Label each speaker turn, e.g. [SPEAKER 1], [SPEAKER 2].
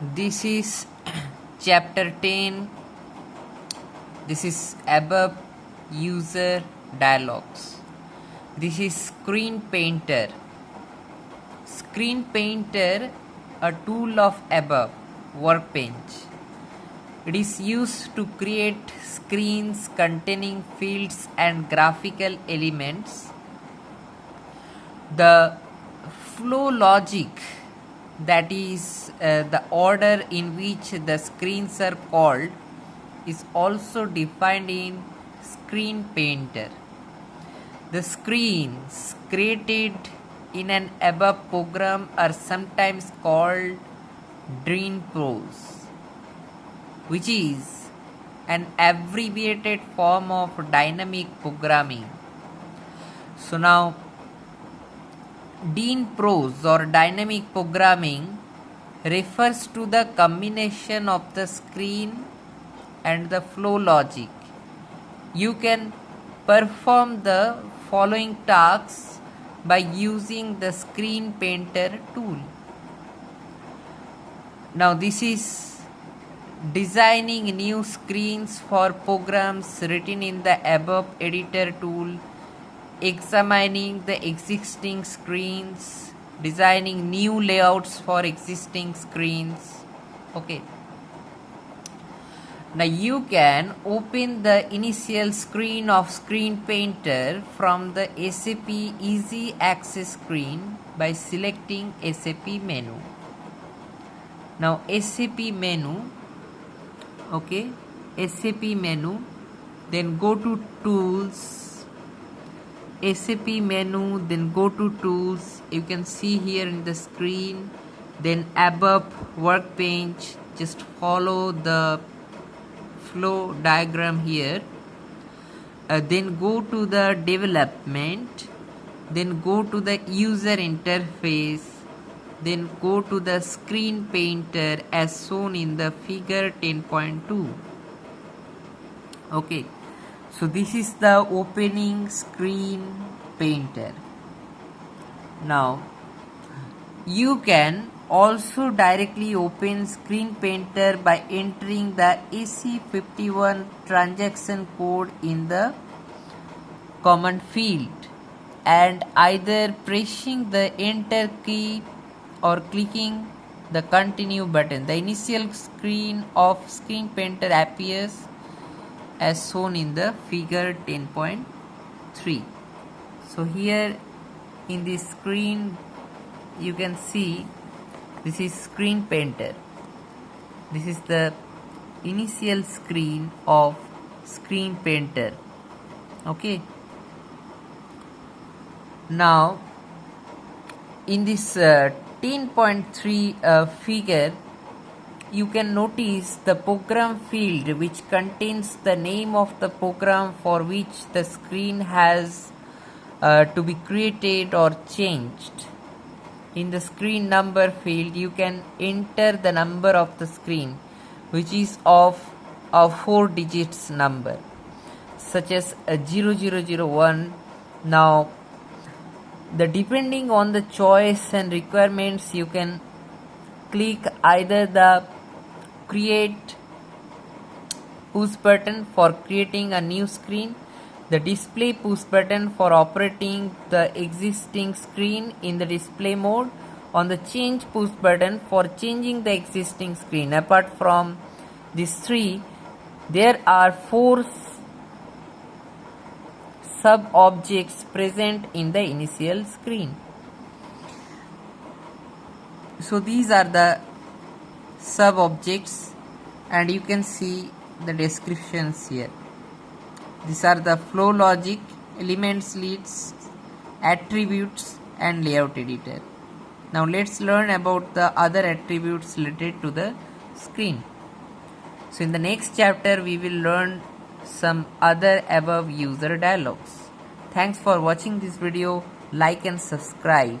[SPEAKER 1] This is chapter 10. This is ABAP user dialogues. This is Screen Painter. Screen Painter, a tool of ABAP Workbench. It is used to create screens containing fields and graphical elements. The flow logic, that is the order in which the screens are called, is also defined in Screen Painter. The screens created in an ABAP program are sometimes called DynPros, which is an abbreviated form of dynamic programming. So now, DynPros or dynamic programming refers to the combination of the screen and the flow logic. You can perform the following tasks by using the Screen Painter tool. Now this is designing new screens for programs written in the ABAP editor tool, examining the existing screens, designing new layouts for existing screens. Okay. Now you can open the initial screen of Screen Painter from the SAP Easy Access screen by selecting SAP menu. Now SAP menu, okay, SAP menu, then go to tools, SAP menu, then go to tools. You can see here in the screen, then ABAP Workbench. Just follow the flow diagram here. Then go to the development, then go to the user interface, then go to the Screen Painter as shown in the figure 10.2. okay, so this is the opening Screen Painter. Now you can also directly open Screen Painter by entering the AC51 transaction code in the command field and either pressing the enter key or clicking the continue button. The initial screen of Screen Painter appears as shown in the figure 10.3. so here in this screen you can see this is Screen Painter. This is the initial screen of Screen Painter. Okay. Now in this 10.3 figure, you can notice the program field which contains the name of the program for which the screen has to be created or changed. In the screen number field, you can enter the number of the screen, which is of a 4 digits number, such as a 0001. Now, depending on the choice and requirements, you can click either the create push button for creating a new screen, the display push button for operating the existing screen in the display mode, on the change push button for changing the existing screen. Apart from these three, there are 4 sub objects present in the initial screen. So these are the sub objects and you can see the descriptions here. These are the flow logic, elements, leads, attributes and layout editor. Now let's learn about the other attributes related to the screen. So in the next chapter we will learn some other ABAP user dialogues. Thanks for watching this video. Like and subscribe.